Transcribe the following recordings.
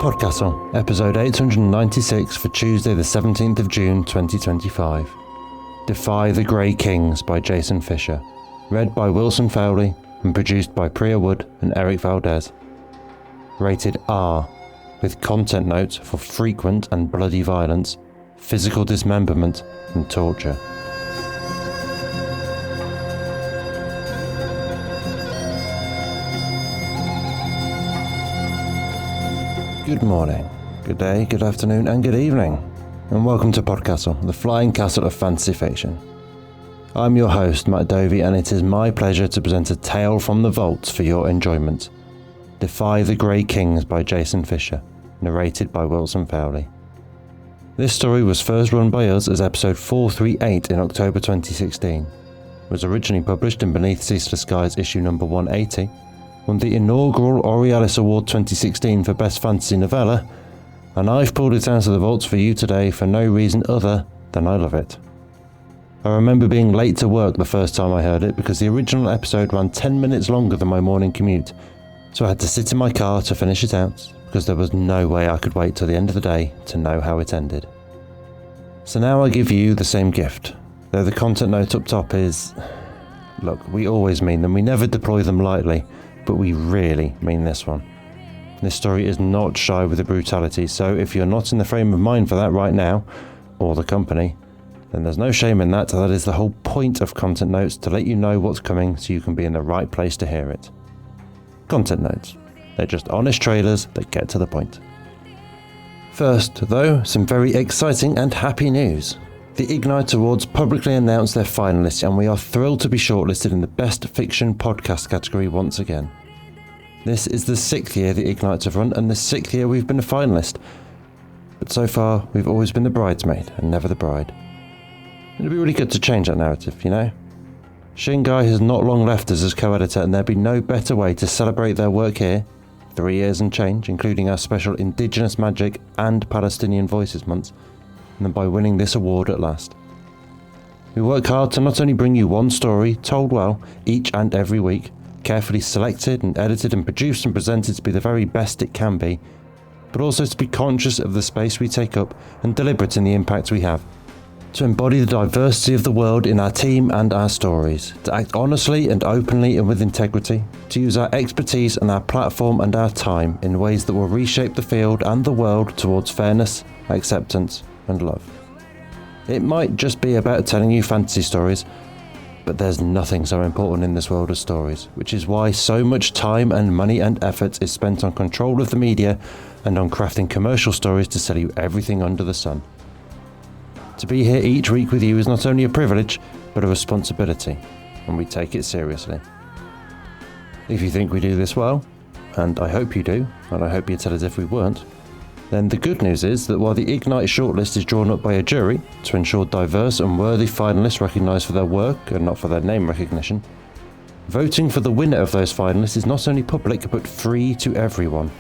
PodCastle, episode 896 for Tuesday the 17th of June 2025. Defy the Grey Kings by Jason Fisher, read by Wilson Fowley and produced by Pria and Eric Valdes. Rated R, with content notes for frequent and bloody violence, physical dismemberment and torture. Good morning, good day, good afternoon and good evening, and welcome to PodCastle, the flying castle of fantasy fiction. I'm your host, Matt Dovey, and it is my pleasure to present a tale from the vaults for your enjoyment. Defy the Grey Kings by Jason Fisher, narrated by Wilson Fowley. This story was first run by us as episode 438 in October 2016. It was originally published in Beneath Ceaseless Skies issue number 180, won the inaugural Aurealis Award 2016 for Best Fantasy Novella, and I've pulled it out of the vaults for you today for no reason other than I love it. I remember being late to work the first time I heard it because the original episode ran 10 minutes longer than my morning commute, so I had to sit in my car to finish it out because there was no way I could wait till the end of the day to know how it ended. So now I give you the same gift, though the content note up top is... Look, we always mean them, we never deploy them lightly, but we really mean this one. This story is not shy with the brutality, so if you're not in the frame of mind for that right now, or the company, then there's no shame in that. That is the whole point of content notes, to let you know what's coming so you can be in the right place to hear it. Content notes. They're just honest trailers that get to the point. First, though, some very exciting and happy news. The Ignite Awards publicly announced their finalists, and we are thrilled to be shortlisted in the Best Fiction Podcast category once again. This is the 6th year the Ignites have run, and the 6th year we've been a finalist. But so far, we've always been the bridesmaid, and never the bride. It'd be really good to change that narrative, you know? Shingai has not long left us as co-editor, and there'd be no better way to celebrate their work here, 3 years and change, including our special Indigenous Magic and Palestinian Voices months, than by winning this award at last. We work hard to not only bring you one story, told well, each and every week, carefully selected and edited and produced and presented to be the very best it can be, but also to be conscious of the space we take up and deliberate in the impact we have, to embody the diversity of the world in our team and our stories, to act honestly and openly and with integrity, to use our expertise and our platform and our time in ways that will reshape the field and the world towards fairness, acceptance, and love. It might just be about telling you fantasy stories, but there's nothing so important in this world as stories, which is why so much time and money and effort is spent on control of the media and on crafting commercial stories to sell you everything under the sun. To be here each week with you is not only a privilege, but a responsibility, and we take it seriously. If you think we do this well, and I hope you do, and I hope you'd tell us if we weren't, then the good news is that while the Ignite shortlist is drawn up by a jury to ensure diverse and worthy finalists recognised for their work and not for their name recognition, voting for the winner of those finalists is not only public but free to everyone.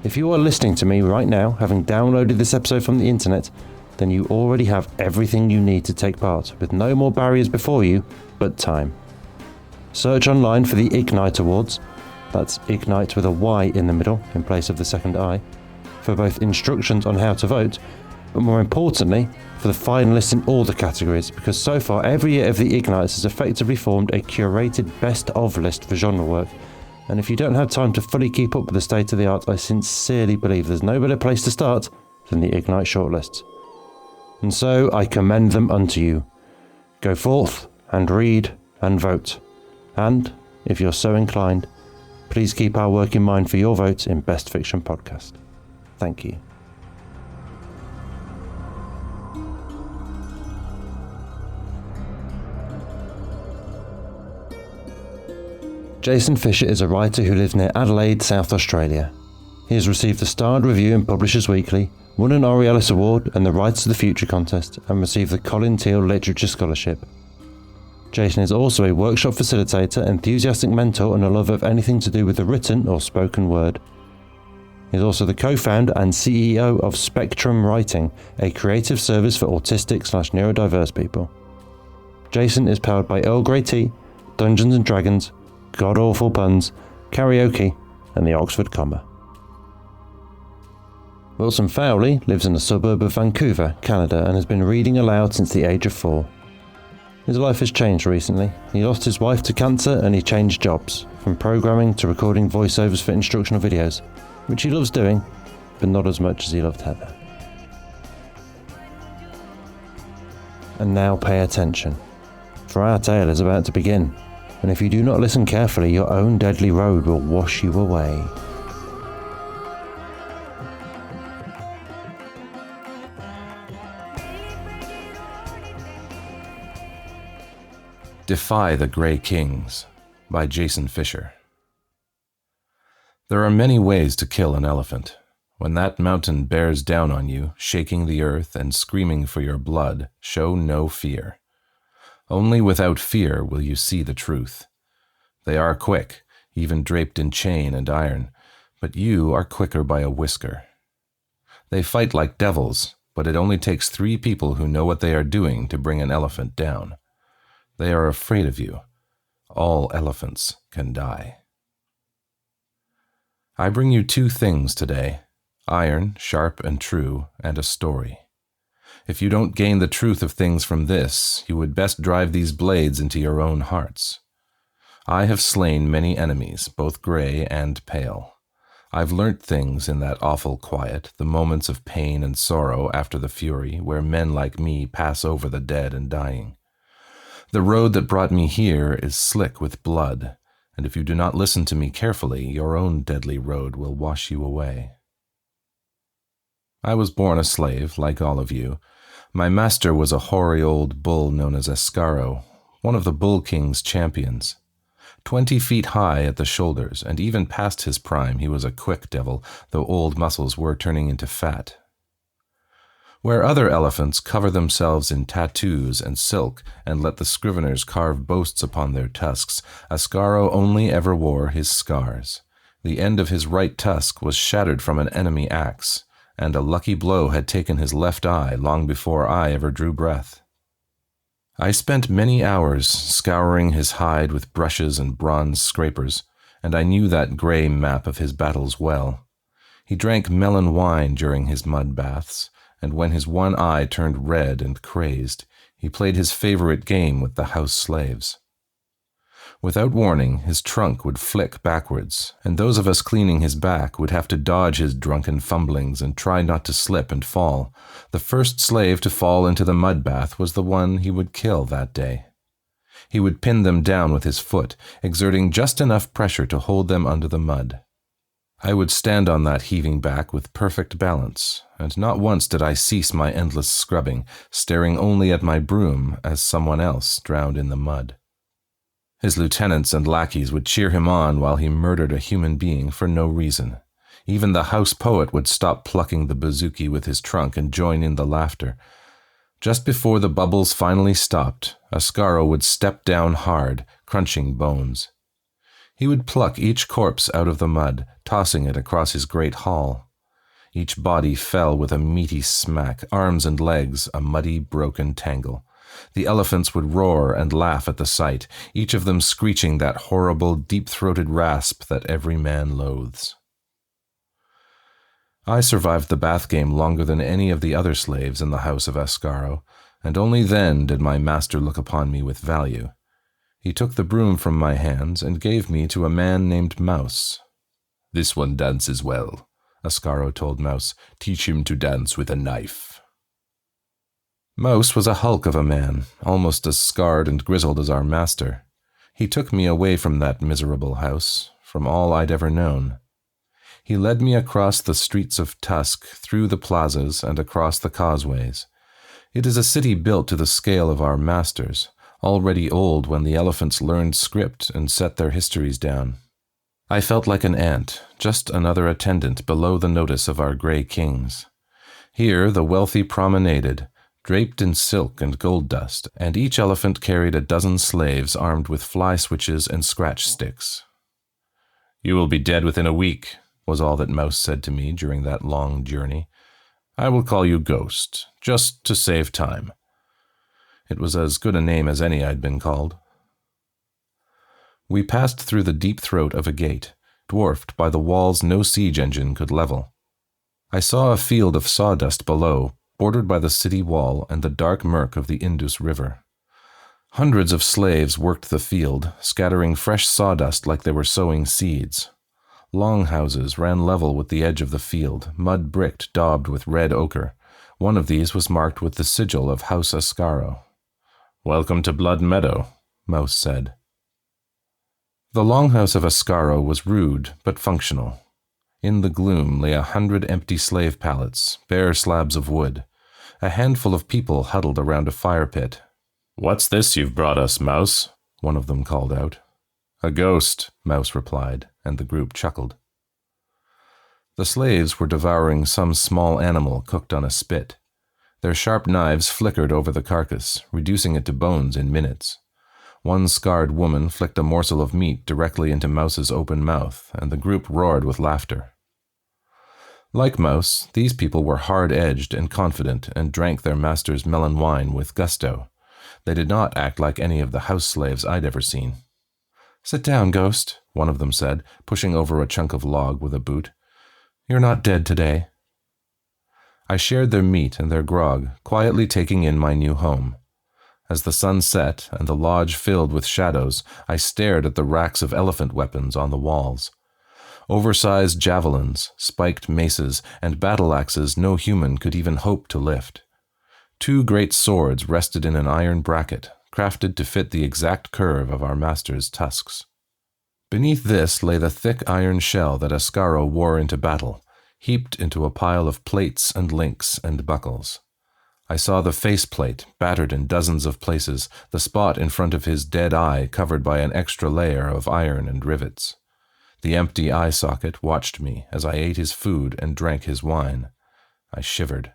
If you are listening to me right now, having downloaded this episode from the internet, then you already have everything you need to take part, with no more barriers before you but time. Search online for the Ignite Awards, that's Ignite with a Y in the middle in place of the second I, for both instructions on how to vote, but more importantly, for the finalists in all the categories, because so far every year of the Ignites has effectively formed a curated best of list for genre work, and if you don't have time to fully keep up with the state of the art, I sincerely believe there's no better place to start than the Ignite shortlists. And so I commend them unto you. Go forth and read and vote, and, if you're so inclined, please keep our work in mind for your vote in Best Fiction Podcast. Thank you. Jason Fisher is a writer who lives near Adelaide, South Australia. He has received a starred review in Publishers Weekly, won an Aurealis Award and the Writers of the Future contest, and received the Colin Teale Literature Scholarship. Jason is also a workshop facilitator, enthusiastic mentor, and a lover of anything to do with the written or spoken word. He is also the co-founder and CEO of Spectrum Writing, a creative service for autistic/neurodiverse people. Jason is powered by Earl Grey tea, Dungeons and Dragons, god-awful puns, karaoke, and the Oxford comma. Wilson Fowley lives in a suburb of Vancouver, Canada, and has been reading aloud since the age of 4. His life has changed recently. He lost his wife to cancer and he changed jobs, from programming to recording voiceovers for instructional videos, which he loves doing, but not as much as he loved Heather. And now pay attention, for our tale is about to begin, and if you do not listen carefully, your own deadly road will wash you away. Defy the Grey Kings by Jason Fisher. There are many ways to kill an elephant. When that mountain bears down on you, shaking the earth and screaming for your blood, show no fear. Only without fear will you see the truth. They are quick, even draped in chain and iron, but you are quicker by a whisker. They fight like devils, but it only takes 3 people who know what they are doing to bring an elephant down. They are afraid of you. All elephants can die. I bring you 2 things today, iron, sharp and true, and a story. If you don't gain the truth of things from this, you would best drive these blades into your own hearts. I have slain many enemies, both gray and pale. I've learnt things in that awful quiet, the moments of pain and sorrow after the fury, where men like me pass over the dead and dying. The road that brought me here is slick with blood, and if you do not listen to me carefully, your own deadly road will wash you away. I was born a slave, like all of you. My master was a hoary old bull known as Escaro, one of the Bull King's champions. 20 feet high at the shoulders, and even past his prime he was a quick devil, though old muscles were turning into fat. Where other elephants cover themselves in tattoos and silk and let the scriveners carve boasts upon their tusks, Escaro only ever wore his scars. The end of his right tusk was shattered from an enemy axe, and a lucky blow had taken his left eye long before I ever drew breath. I spent many hours scouring his hide with brushes and bronze scrapers, and I knew that gray map of his battles well. He drank melon wine during his mud baths, and when his one eye turned red and crazed, he played his favorite game with the house slaves. Without warning, his trunk would flick backwards, and those of us cleaning his back would have to dodge his drunken fumblings and try not to slip and fall. The first slave to fall into the mud bath was the one he would kill that day. He would pin them down with his foot, exerting just enough pressure to hold them under the mud. I would stand on that heaving back with perfect balance, and not once did I cease my endless scrubbing, staring only at my broom as someone else drowned in the mud. His lieutenants and lackeys would cheer him on while he murdered a human being for no reason. Even the house poet would stop plucking the bouzouki with his trunk and join in the laughter. Just before the bubbles finally stopped, Escaro would step down hard, crunching bones. He would pluck each corpse out of the mud, tossing it across his great hall. Each body fell with a meaty smack, arms and legs a muddy, broken tangle. The elephants would roar and laugh at the sight, each of them screeching that horrible, deep-throated rasp that every man loathes. I survived the bath game longer than any of the other slaves in the house of Escaro, and only then did my master look upon me with value. He took the broom from my hands and gave me to a man named Mouse. "This one dances well," Escaro told Mouse. "Teach him to dance with a knife." Mouse was a hulk of a man, almost as scarred and grizzled as our master. He took me away from that miserable house, from all I'd ever known. He led me across the streets of Tusk, through the plazas and across the causeways. It is a city built to the scale of our masters, already old when the elephants learned script and set their histories down. I felt like an ant, just another attendant below the notice of our Grey Kings. Here the wealthy promenaded, draped in silk and gold dust, and each elephant carried a dozen slaves armed with fly switches and scratch sticks. "You will be dead within a week," was all that Mouse said to me during that long journey. "I will call you Ghost, just to save time." It was as good a name as any I'd been called. We passed through the deep throat of a gate, dwarfed by the walls no siege engine could level. I saw a field of sawdust below, bordered by the city wall and the dark murk of the Indus River. Hundreds of slaves worked the field, scattering fresh sawdust like they were sowing seeds. Long houses ran level with the edge of the field, mud bricked, daubed with red ochre. One of these was marked with the sigil of House Ascaro. "Welcome to Blood Meadow," Mouse said. The longhouse of Ascaro was rude but functional. In the gloom lay 100 empty slave pallets, bare slabs of wood. A handful of people huddled around a fire pit. "What's this you've brought us, Mouse?" one of them called out. "A ghost," Mouse replied, and the group chuckled. The slaves were devouring some small animal cooked on a spit. Their sharp knives flickered over the carcass, reducing it to bones in minutes. One scarred woman flicked a morsel of meat directly into Mouse's open mouth, and the group roared with laughter. Like Mouse, these people were hard-edged and confident and drank their master's melon wine with gusto. They did not act like any of the house slaves I'd ever seen. "Sit down, Ghost," one of them said, pushing over a chunk of log with a boot. "You're not dead today." I shared their meat and their grog, quietly taking in my new home. As the sun set and the lodge filled with shadows, I stared at the racks of elephant weapons on the walls. Oversized javelins, spiked maces, and battle axes no human could even hope to lift. 2 great swords rested in an iron bracket, crafted to fit the exact curve of our master's tusks. Beneath this lay the thick iron shell that Ascaro wore into battle, heaped into a pile of plates and links and buckles. I saw the faceplate, battered in dozens of places, the spot in front of his dead eye covered by an extra layer of iron and rivets. The empty eye socket watched me as I ate his food and drank his wine. I shivered.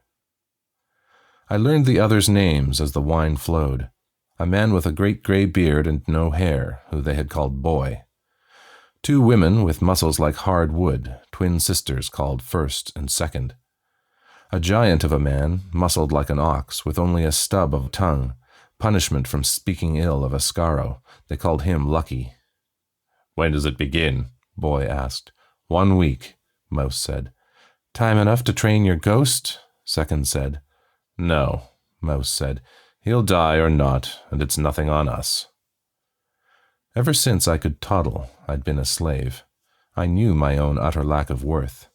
I learned the others' names as the wine flowed. A man with a great gray beard and no hair, who they had called Boy. 2 women with muscles like hard wood, twin sisters called First and Second. A giant of a man, muscled like an ox, with only a stub of tongue, punishment from speaking ill of Ascaro. They called him Lucky. "When does it begin?" Boy asked. "1 week, Mouse said. "Time enough to train your ghost?" Second said. "No," Mouse said. "He'll die or not, and it's nothing on us." Ever since I could toddle, I'd been a slave. I knew my own utter lack of worth.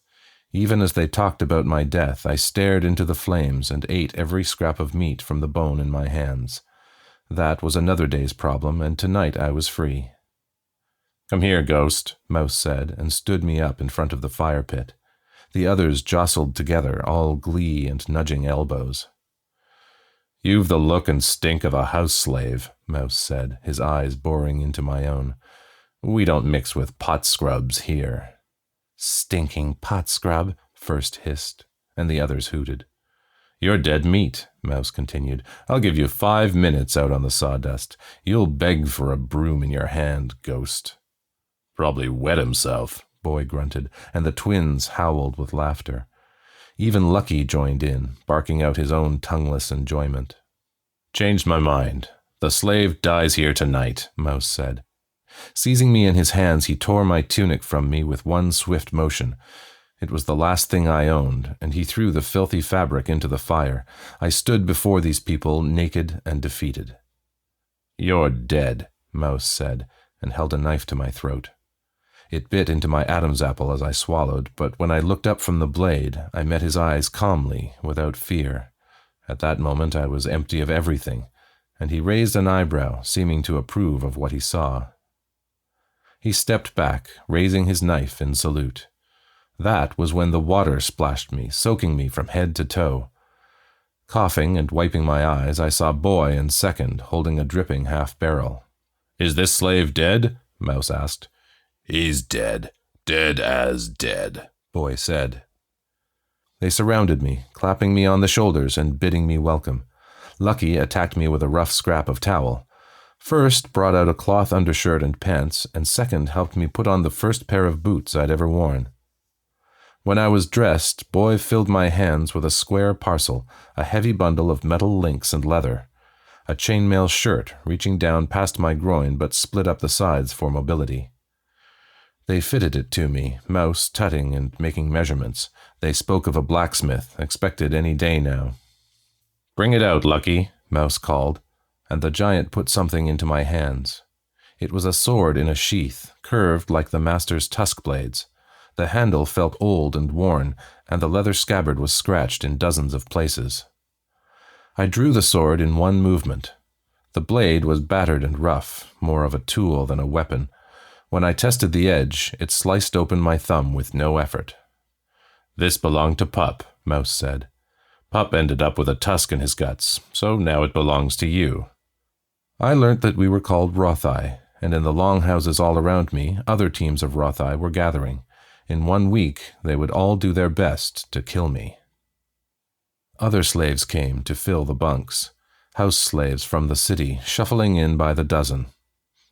Even as they talked about my death, I stared into the flames and ate every scrap of meat from the bone in my hands. That was another day's problem, and tonight I was free. "Come here, Ghost," Mouse said, and stood me up in front of the fire pit. The others jostled together, all glee and nudging elbows. "You've the look and stink of a house slave," Mouse said, his eyes boring into my own. "We don't mix with pot scrubs here." "Stinking pot scrub," First hissed, and the others hooted. "You're dead meat," Mouse continued. "I'll give you 5 minutes out on the sawdust. You'll beg for a broom in your hand, Ghost." "Probably wet himself," Boy grunted, and the twins howled with laughter. Even Lucky joined in, barking out his own tongueless enjoyment. "Changed my mind. The slave dies here tonight," Mouse said. Seizing me in his hands, he tore my tunic from me with one swift motion. It was the last thing I owned, and he threw the filthy fabric into the fire. I stood before these people, naked and defeated. "You're dead," Mouse said, and held a knife to my throat. It bit into my Adam's apple as I swallowed, but when I looked up from the blade, I met his eyes calmly, without fear. At that moment I was empty of everything, and he raised an eyebrow, seeming to approve of what he saw. He stepped back, raising his knife in salute. That was when the water splashed me, soaking me from head to toe. Coughing and wiping my eyes, I saw Boy and Second holding a dripping half-barrel. "Is this slave dead?" Mouse asked. "He's dead. Dead as dead," Boy said. They surrounded me, clapping me on the shoulders and bidding me welcome. Lucky attacked me with a rough scrap of towel. First brought out a cloth undershirt and pants, and Second helped me put on the first pair of boots I'd ever worn. When I was dressed, Boy filled my hands with a square parcel, a heavy bundle of metal links and leather. A chainmail shirt reaching down past my groin but split up the sides for mobility. They fitted it to me, Mouse tutting and making measurements. They spoke of a blacksmith, expected any day now. "Bring it out, Lucky," Mouse called, and the giant put something into my hands. It was a sword in a sheath, curved like the master's tusk blades. The handle felt old and worn, and the leather scabbard was scratched in dozens of places. I drew the sword in one movement. The blade was battered and rough, more of a tool than a weapon. When I tested the edge, it sliced open my thumb with no effort. "This belonged to Pup," Mouse said. "Pup ended up with a tusk in his guts, so now it belongs to you." I learnt that we were called Rothai, and in the longhouses all around me, other teams of Rothai were gathering. In 1 week, they would all do their best to kill me. Other slaves came to fill the bunks, house slaves from the city, shuffling in by the dozen.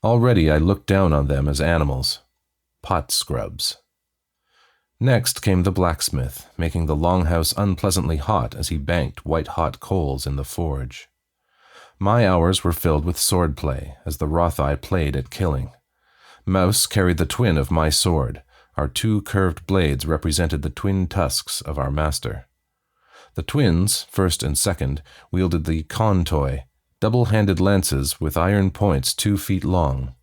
Already I looked down on them as animals, pot scrubs. Next came the blacksmith, making the longhouse unpleasantly hot as he banked white-hot coals in the forge. My hours were filled with swordplay, as the Rothai played at killing. Mouse carried the twin of my sword. Our 2 curved blades represented the twin tusks of our master. The twins, first and second, wielded the contoy, double-handed lances with iron points 2 feet long.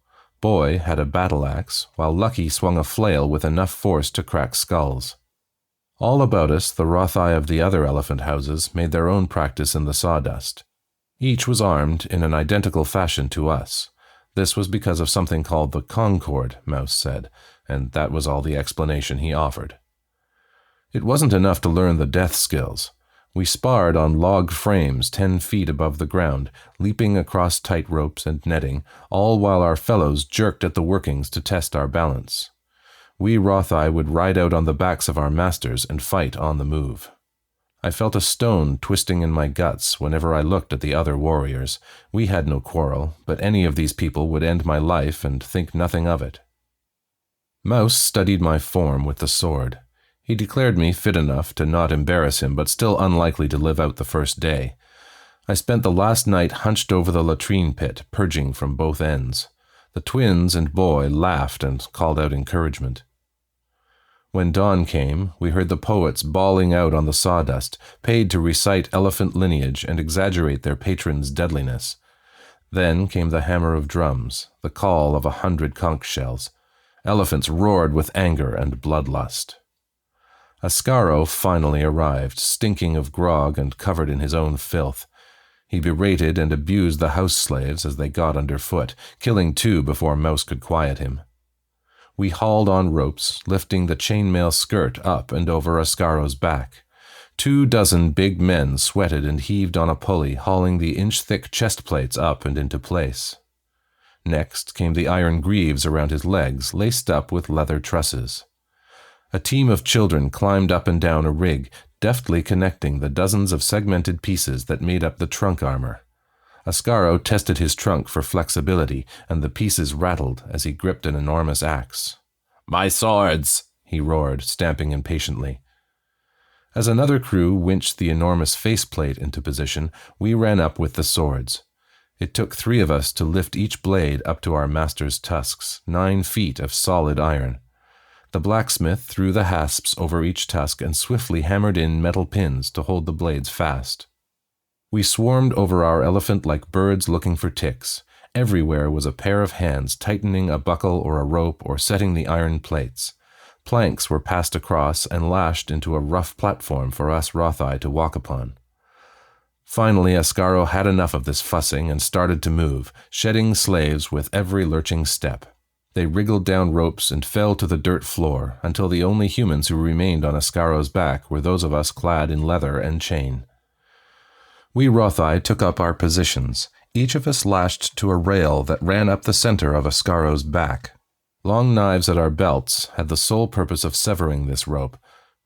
Boy had a battle axe, while Lucky swung a flail with enough force to crack skulls. All about us, the Rothai of the other elephant houses made their own practice in the sawdust. Each was armed in an identical fashion to us. This was because of something called the Concord, Mouse said, and that was all the explanation he offered. It wasn't enough to learn the death skills. We sparred on log frames 10 feet above the ground, leaping across tight ropes and netting, all while our fellows jerked at the workings to test our balance. We Rothai would ride out on the backs of our masters and fight on the move. I felt a stone twisting in my guts whenever I looked at the other warriors. We had no quarrel, but any of these people would end my life and think nothing of it. Mouse studied my form with the sword. He declared me fit enough to not embarrass him, but still unlikely to live out the first day. I spent the last night hunched over the latrine pit, purging from both ends. The twins and Boy laughed and called out encouragement. When dawn came, we heard the poets bawling out on the sawdust, paid to recite elephant lineage and exaggerate their patron's deadliness. Then came the hammer of drums, the call of 100 conch shells. Elephants roared with anger and bloodlust. Ascaro finally arrived, stinking of grog and covered in his own filth. He berated and abused the house slaves as they got underfoot, killing 2 before Mouse could quiet him. We hauled on ropes, lifting the chainmail skirt up and over Ascaro's back. 24 big men sweated and heaved on a pulley, hauling the inch-thick chest plates up and into place. Next came the iron greaves around his legs, laced up with leather trusses. A team of children climbed up and down a rig, deftly connecting the dozens of segmented pieces that made up the trunk armor. Ascaro tested his trunk for flexibility, and the pieces rattled as he gripped an enormous axe. "My swords!" he roared, stamping impatiently. As another crew winched the enormous faceplate into position, we ran up with the swords. It took 3 of us to lift each blade up to our master's tusks, 9 feet of solid iron. The blacksmith threw the hasps over each tusk and swiftly hammered in metal pins to hold the blades fast. We swarmed over our elephant like birds looking for ticks. Everywhere was a pair of hands tightening a buckle or a rope or setting the iron plates. Planks were passed across and lashed into a rough platform for us Rothai to walk upon. Finally, Ascaro had enough of this fussing and started to move, shedding slaves with every lurching step. They wriggled down ropes and fell to the dirt floor until the only humans who remained on Ascaro's back were those of us clad in leather and chain. We Rothai took up our positions, each of us lashed to a rail that ran up the center of Ascaro's back. Long knives at our belts had the sole purpose of severing this rope,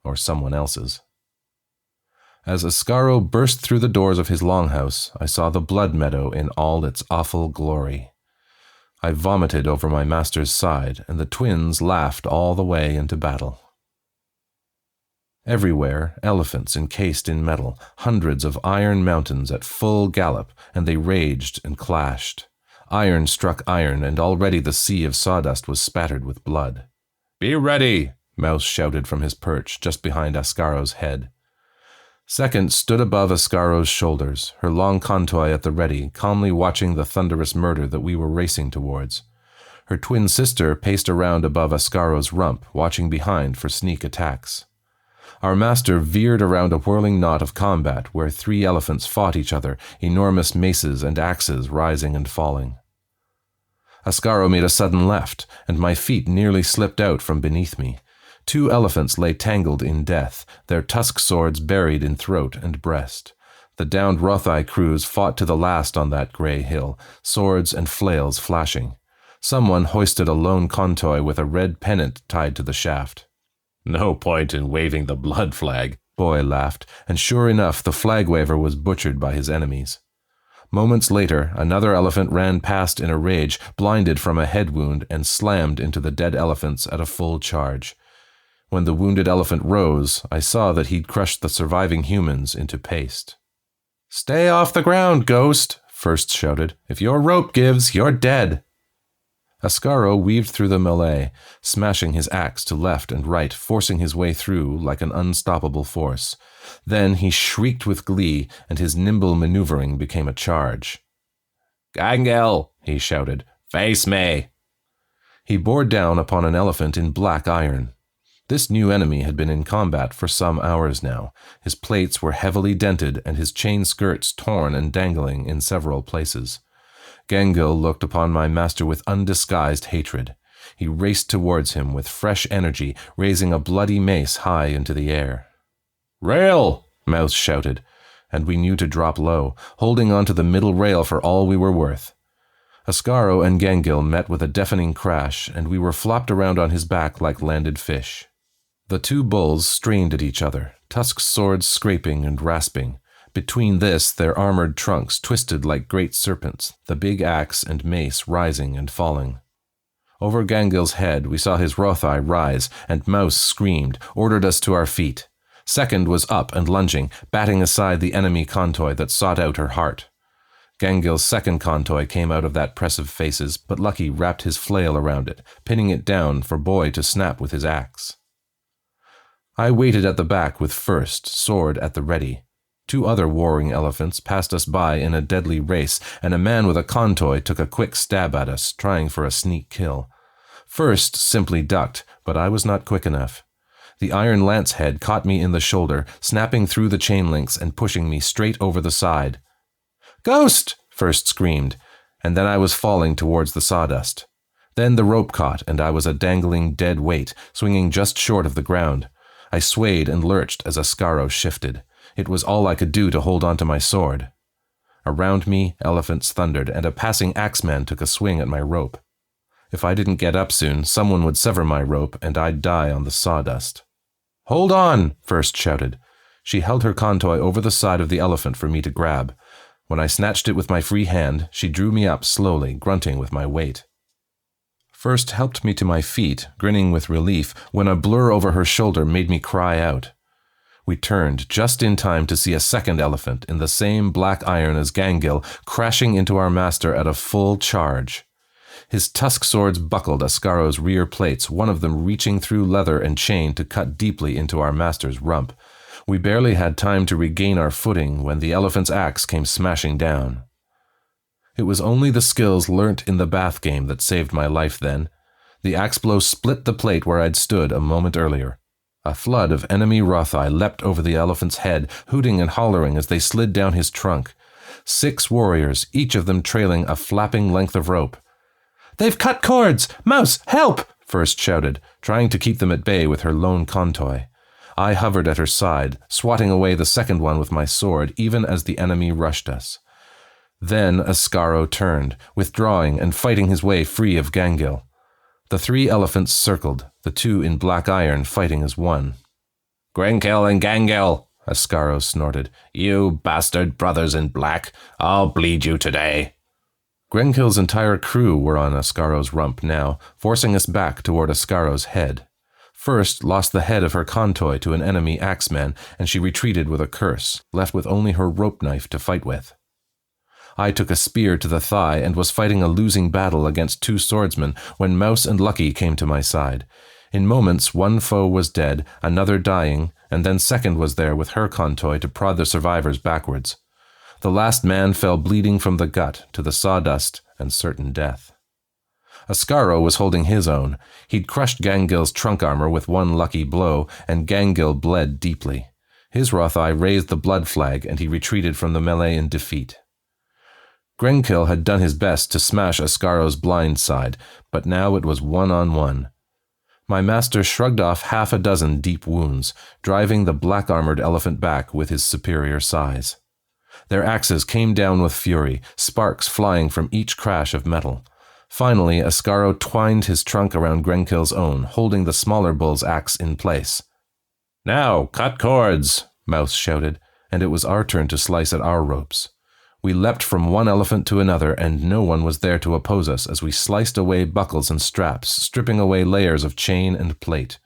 or someone else's. As Ascaro burst through the doors of his longhouse, I saw the blood meadow in all its awful glory. I vomited over my master's side, and the twins laughed all the way into battle. Everywhere, elephants encased in metal, hundreds of iron mountains at full gallop, and they raged and clashed. Iron struck iron, and already the sea of sawdust was spattered with blood. "Be ready!" Mouse shouted from his perch just behind Ascaro's head. Second stood above Ascaro's shoulders, her long contoy at the ready, calmly watching the thunderous murder that we were racing towards. Her twin sister paced around above Ascaro's rump, watching behind for sneak attacks. Our master veered around a whirling knot of combat where 3 elephants fought each other, enormous maces and axes rising and falling. Ascaro made a sudden left, and my feet nearly slipped out from beneath me. 2 elephants lay tangled in death, their tusk swords buried in throat and breast. The downed Rothai crews fought to the last on that grey hill, swords and flails flashing. Someone hoisted a lone contoy with a red pennant tied to the shaft. "No point in waving the blood flag," Boy laughed, and sure enough the flag waver was butchered by his enemies. Moments later, another elephant ran past in a rage, blinded from a head wound, and slammed into the dead elephants at a full charge. When the wounded elephant rose, I saw that he'd crushed the surviving humans into paste. "Stay off the ground, Ghost," First shouted. "If your rope gives, you're dead." Ascaro weaved through the melee, smashing his axe to left and right, forcing his way through like an unstoppable force. Then he shrieked with glee, and his nimble maneuvering became a charge. "Gangel," he shouted, "face me!" He bore down upon an elephant in black iron. This new enemy had been in combat for some hours now. His plates were heavily dented and his chain skirts torn and dangling in several places. Gangel looked upon my master with undisguised hatred. He raced towards him with fresh energy, raising a bloody mace high into the air. "Rail!" Mouse shouted, and we knew to drop low, holding onto the middle rail for all we were worth. Ascaro and Gangel met with a deafening crash, and we were flopped around on his back like landed fish. The 2 bulls strained at each other, tusk swords scraping and rasping. Between this, their armored trunks twisted like great serpents, the big axe and mace rising and falling. Over Gangel's head, we saw his Rothai rise, and Mouse screamed, ordered us to our feet. Second was up and lunging, batting aside the enemy contoy that sought out her heart. Gangel's second contoy came out of that press of faces, but Lucky wrapped his flail around it, pinning it down for Boy to snap with his axe. I waited at the back with First, sword at the ready. 2 other warring elephants passed us by in a deadly race, and a man with a contoy took a quick stab at us, trying for a sneak kill. First simply ducked, but I was not quick enough. The iron lance head caught me in the shoulder, snapping through the chain links and pushing me straight over the side. "Ghost!" First screamed, and then I was falling towards the sawdust. Then the rope caught, and I was a dangling dead weight, swinging just short of the ground. I swayed and lurched as Ascaro shifted. It was all I could do to hold onto my sword. Around me, elephants thundered, and a passing axeman took a swing at my rope. If I didn't get up soon, someone would sever my rope, and I'd die on the sawdust. "Hold on!" First shouted. She held her contoy over the side of the elephant for me to grab. When I snatched it with my free hand, she drew me up slowly, grunting with my weight. First helped me to my feet, grinning with relief, when a blur over her shoulder made me cry out. We turned just in time to see a second elephant in the same black iron as Gangel crashing into our master at a full charge. His tusk swords buckled Ascaro's rear plates, one of them reaching through leather and chain to cut deeply into our master's rump. We barely had time to regain our footing when the elephant's axe came smashing down. It was only the skills learnt in the bath game that saved my life then. The axe blow split the plate where I'd stood a moment earlier. A flood of enemy Rothai leapt over the elephant's head, hooting and hollering as they slid down his trunk. 6 warriors, each of them trailing a flapping length of rope. "They've cut cords! Mouse, help!" First shouted, trying to keep them at bay with her lone contoy. I hovered at her side, swatting away the second one with my sword, even as the enemy rushed us. Then Ascaro turned, withdrawing and fighting his way free of Gangel. The 3 elephants circled, the 2 in black iron fighting as one. "Grenkel and Gangel," Ascaro snorted. "You bastard brothers in black. I'll bleed you today." Grenkel's entire crew were on Ascaro's rump now, forcing us back toward Ascaro's head. First lost the head of her contoy to an enemy axeman, and she retreated with a curse, left with only her rope knife to fight with. I took a spear to the thigh and was fighting a losing battle against 2 swordsmen when Mouse and Lucky came to my side. In moments, one foe was dead, another dying, and then second was there with her contoy to prod the survivors backwards. The last man fell bleeding from the gut to the sawdust and certain death. Ascaro was holding his own. He'd crushed Gangil's trunk armor with one lucky blow, and Gangil bled deeply. His Rothai raised the blood flag, and he retreated from the melee in defeat. Grenkill had done his best to smash Ascaro's blind side, but now it was 1-on-1. My master shrugged off half a dozen deep wounds, driving the black-armored elephant back with his superior size. Their axes came down with fury, sparks flying from each crash of metal. Finally, Ascaro twined his trunk around Grenkill's own, holding the smaller bull's axe in place. "Now, cut cords!" Mouse shouted, and it was our turn to slice at our ropes. We leapt from one elephant to another, and no one was there to oppose us as we sliced away buckles and straps, stripping away layers of chain and plate.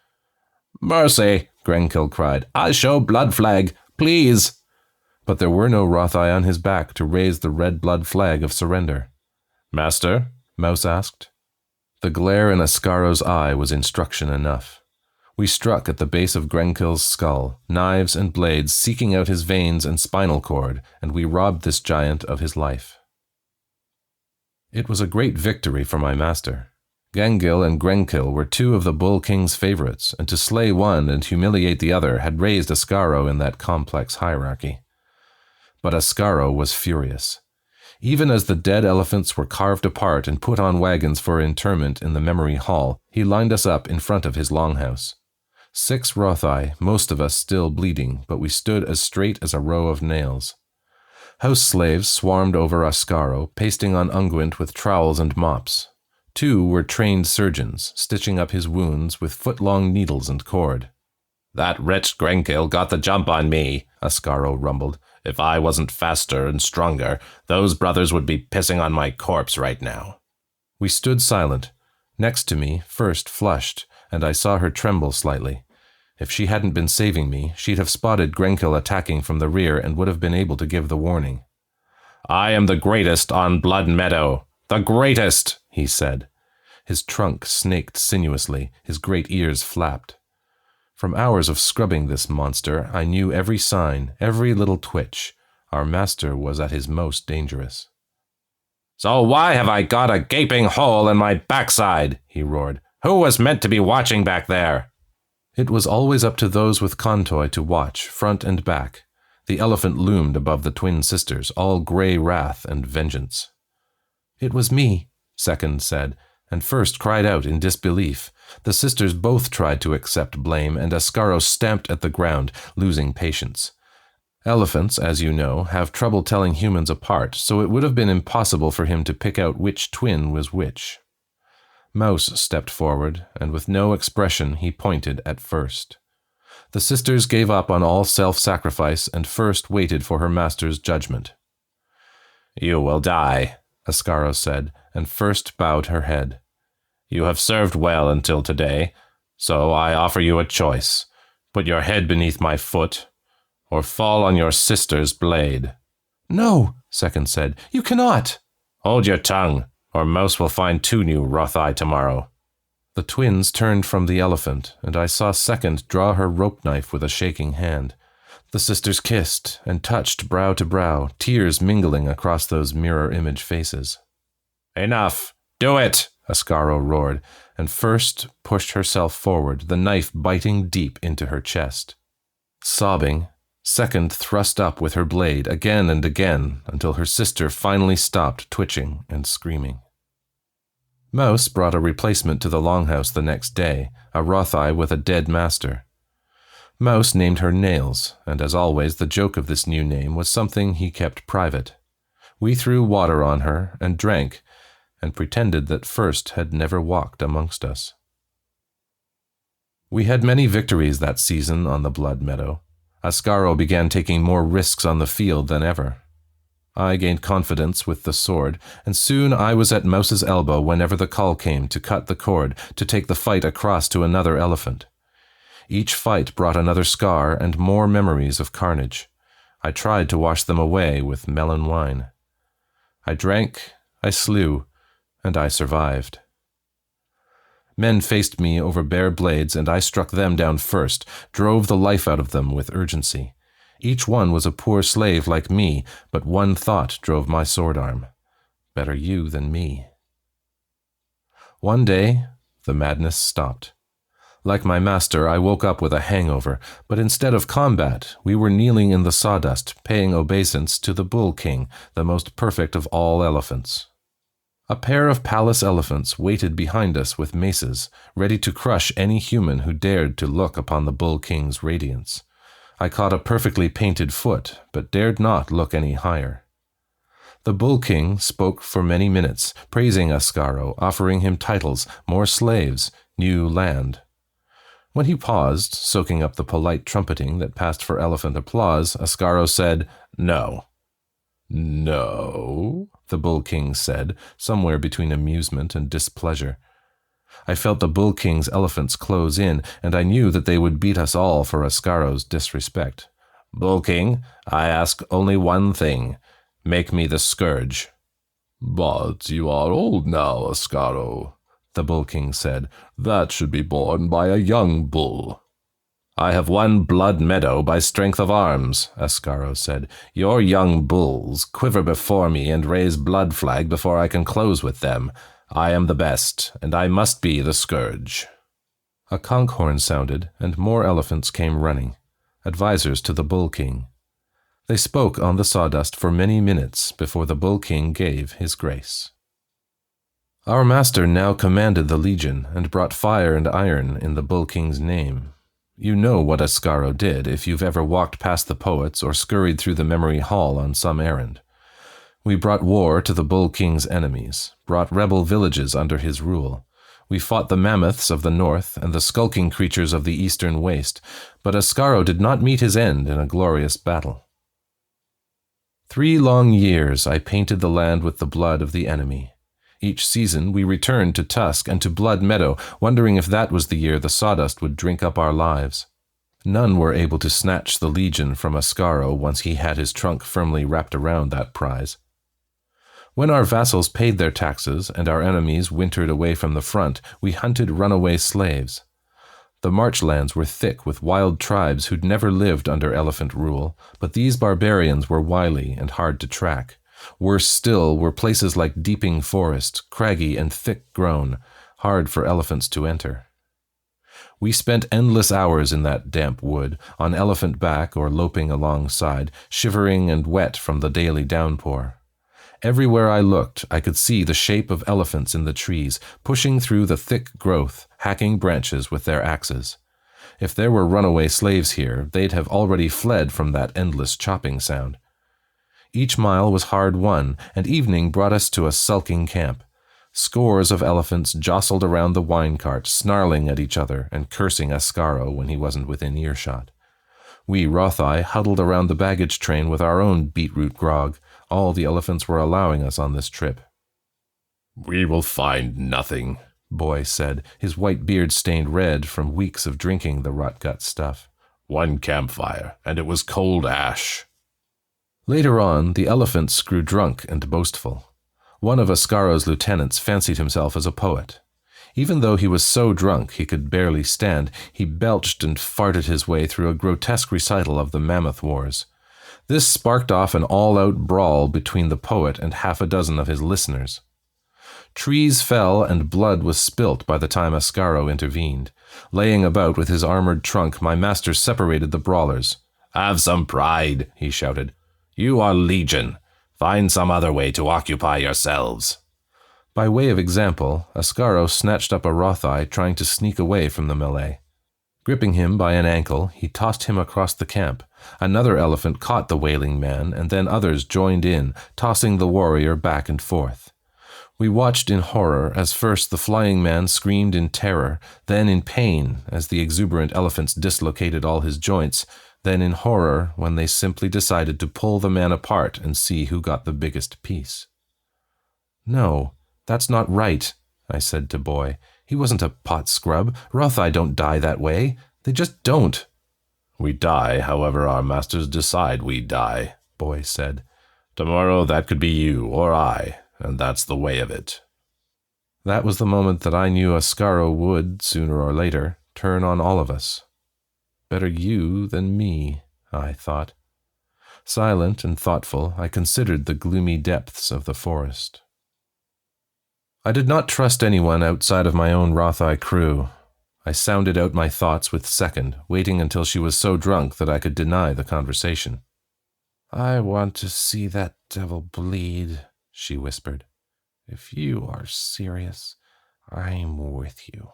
"Mercy!" Grenkill cried. "I show blood flag! Please!" But there were no Rothai on his back to raise the red blood flag of surrender. "Master?" Mouse asked. The glare in Ascaro's eye was instruction enough. We struck at the base of Grenkill's skull, knives and blades seeking out his veins and spinal cord, and we robbed this giant of his life. It was a great victory for my master. Gangil and Grenkill were two of the Bull King's favorites, and to slay one and humiliate the other had raised Ascaro in that complex hierarchy. But Ascaro was furious. Even as the dead elephants were carved apart and put on wagons for interment in the memory hall, he lined us up in front of his longhouse. 6 Rothai, most of us still bleeding, but we stood as straight as a row of nails. House slaves swarmed over Ascaro, pasting on unguent with trowels and mops. 2 were trained surgeons, stitching up his wounds with foot-long needles and cord. "That wretch Grenkill got the jump on me," Ascaro rumbled. "If I wasn't faster and stronger, those brothers would be pissing on my corpse right now." We stood silent. Next to me, first flushed, and I saw her tremble slightly. If she hadn't been saving me, she'd have spotted Grenkill attacking from the rear and would have been able to give the warning. "I am the greatest on Blood Meadow. The greatest," he said. His trunk snaked sinuously, his great ears flapped. From hours of scrubbing this monster, I knew every sign, every little twitch. Our master was at his most dangerous. "So why have I got a gaping hole in my backside?" he roared. "Who was meant to be watching back there?" It was always up to those with contoy to watch, front and back. The elephant loomed above the twin sisters, all grey wrath and vengeance. "It was me," Second said, and First cried out in disbelief. The sisters both tried to accept blame, and Ascaro stamped at the ground, losing patience. Elephants, as you know, have trouble telling humans apart, so it would have been impossible for him to pick out which twin was which. Mouse stepped forward, and with no expression he pointed at First. The sisters gave up on all self-sacrifice, and First waited for her master's judgment. "You will die," Ascaro said, and First bowed her head. "You have served well until today, so I offer you a choice. Put your head beneath my foot, or fall on your sister's blade." "No," Second said. "You cannot." "Hold your tongue, or Mouse will find 2 new Rothai tomorrow." The twins turned from the elephant, and I saw Second draw her rope knife with a shaking hand. The sisters kissed and touched brow to brow, tears mingling across those mirror-image faces. "Enough! Do it!" Ascaro roared, and First pushed herself forward, the knife biting deep into her chest. Sobbing, Second thrust up with her blade again and again until her sister finally stopped twitching and screaming. Mouse brought a replacement to the longhouse the next day, a Rothai with a dead master. Mouse named her Nails, and as always the joke of this new name was something he kept private. We threw water on her and drank, and pretended that First had never walked amongst us. We had many victories that season on the Blood Meadow. Ascaro began taking more risks on the field than ever. I gained confidence with the sword, and soon I was at Mouse's elbow whenever the call came to cut the cord, to take the fight across to another elephant. Each fight brought another scar and more memories of carnage. I tried to wash them away with melon wine. I drank, I slew, and I survived. Men faced me over bare blades, and I struck them down first, drove the life out of them with urgency. Each one was a poor slave like me, but one thought drove my sword arm. Better you than me. One day, the madness stopped. Like my master, I woke up with a hangover, but instead of combat, we were kneeling in the sawdust, paying obeisance to the Bull King, the most perfect of all elephants. A pair of palace elephants waited behind us with maces, ready to crush any human who dared to look upon the Bull King's radiance. I caught a perfectly painted foot, but dared not look any higher. The Bull King spoke for many minutes, praising Ascaro, offering him titles, more slaves, new land. When he paused, soaking up the polite trumpeting that passed for elephant applause, Ascaro said, "No." "No?" the Bull King said, somewhere between amusement and displeasure. I felt the Bull King's elephants close in, and I knew that they would beat us all for Ascaro's disrespect. "Bull King, I ask only one thing. Make me the scourge." "But you are old now, Ascaro," the Bull King said. "That should be borne by a young bull." "I have won Blood Meadow by strength of arms," Ascaro said. "Your young bulls quiver before me and raise blood flag before I can close with them. I am the best, and I must be the scourge." A conch horn sounded, and more elephants came running, advisors to the Bull King. They spoke on the sawdust for many minutes before the Bull King gave his grace. Our master now commanded the legion and brought fire and iron in the Bull King's name. You know what Ascaro did if you've ever walked past the poets or scurried through the memory hall on some errand. We brought war to the Bull King's enemies, brought rebel villages under his rule. We fought the mammoths of the north and the skulking creatures of the eastern waste, but Ascaro did not meet his end in a glorious battle. 3 long years I painted the land with the blood of the enemy. Each season we returned to Tusk and to Blood Meadow, wondering if that was the year the sawdust would drink up our lives. None were able to snatch the legion from Ascaro once he had his trunk firmly wrapped around that prize. When our vassals paid their taxes and our enemies wintered away from the front, we hunted runaway slaves. The marchlands were thick with wild tribes who'd never lived under elephant rule, but these barbarians were wily and hard to track. Worse still were places like Deeping Forest, craggy and thick-grown, hard for elephants to enter. We spent endless hours in that damp wood, on elephant back or loping alongside, shivering and wet from the daily downpour. Everywhere I looked, I could see the shape of elephants in the trees, pushing through the thick growth, hacking branches with their axes. If there were runaway slaves here, they'd have already fled from that endless chopping sound. Each mile was hard won, and evening brought us to a sulking camp. Scores of elephants jostled around the wine cart, snarling at each other and cursing Ascaro when he wasn't within earshot. We Rothai huddled around the baggage train with our own beetroot grog, all the elephants were allowing us on this trip. "We will find nothing," Boy said, his white beard stained red from weeks of drinking the rot-gut stuff. "One campfire, and it was cold ash." Later on, the elephants grew drunk and boastful. One of Ascaro's lieutenants fancied himself as a poet. Even though he was so drunk he could barely stand, he belched and farted his way through a grotesque recital of the Mammoth Wars. This sparked off an all-out brawl between the poet and half a dozen of his listeners. Trees fell and blood was spilt by the time Ascaro intervened. Laying about with his armored trunk, my master separated the brawlers. "Have some pride," he shouted. "You are legion. Find some other way to occupy yourselves." By way of example, Ascaro snatched up a Rothai trying to sneak away from the melee. Gripping him by an ankle, he tossed him across the camp. Another elephant caught the wailing man, and then others joined in, tossing the warrior back and forth. We watched in horror as first the flying man screamed in terror, then in pain as the exuberant elephants dislocated all his joints, then in horror when they simply decided to pull the man apart and see who got the biggest piece. "No, that's not right," I said to Boy. "He wasn't a pot scrub. Rothai don't die that way. They just don't." "We die however our masters decide we die," Boy said. "Tomorrow that could be you or I, and that's the way of it." That was the moment that I knew Ascaro would, sooner or later, turn on all of us. Better you than me, I thought. Silent and thoughtful, I considered the gloomy depths of the forest. I did not trust anyone outside of my own Rothai crew. I sounded out my thoughts with Second, waiting until she was so drunk that I could deny the conversation. "I want to see that devil bleed," she whispered. "If you are serious, I'm with you."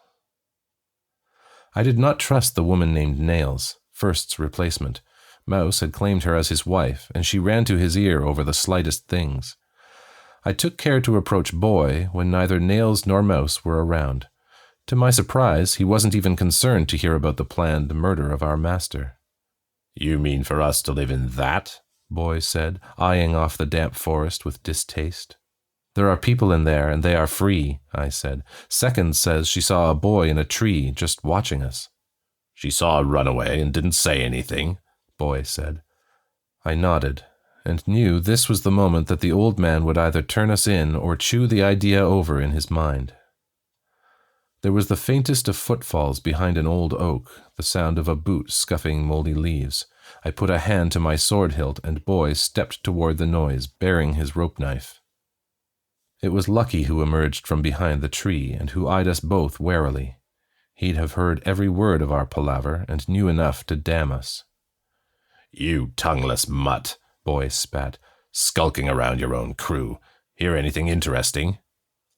I did not trust the woman named Nails, First's replacement. Mouse had claimed her as his wife, and she ran to his ear over the slightest things. I took care to approach Boy when neither Nails nor Mouse were around. To my surprise, he wasn't even concerned to hear about the planned murder of our master. "You mean for us to live in that?" Boy said, eyeing off the damp forest with distaste. "There are people in there, and they are free," I said. "Second says she saw a boy in a tree just watching us." "She saw a runaway and didn't say anything," Boy said. I nodded, and knew this was the moment that the old man would either turn us in or chew the idea over in his mind. There was the faintest of footfalls behind an old oak, the sound of a boot scuffing moldy leaves. I put a hand to my sword hilt, and Boy stepped toward the noise, bearing his rope knife. It was Lucky who emerged from behind the tree, and who eyed us both warily. He'd have heard every word of our palaver, and knew enough to damn us. "You tongueless mutt," Boy spat, "skulking around your own crew. Hear anything interesting?"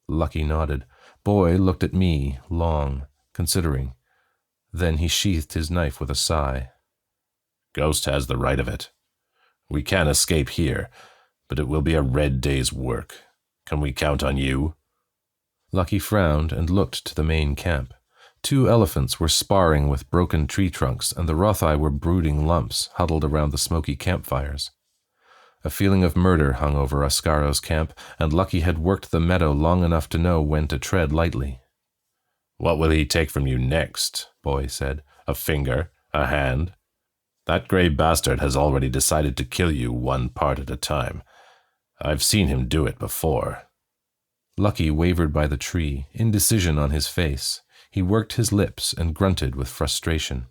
Lucky nodded. Boy looked at me, long, considering. Then he sheathed his knife with a sigh. "Ghost has the right of it. We can escape here, but it will be a red day's work. Can we count on you?" Lucky frowned and looked to the main camp. 2 elephants were sparring with broken tree trunks, and the Rothai were brooding lumps, huddled around the smoky campfires. A feeling of murder hung over Ascaro's camp, and Lucky had worked the meadow long enough to know when to tread lightly. "What will he take from you next?" Boy said. "A finger? A hand? That grey bastard has already decided to kill you one part at a time. I've seen him do it before." Lucky wavered by the tree, indecision on his face. He worked his lips and grunted with frustration.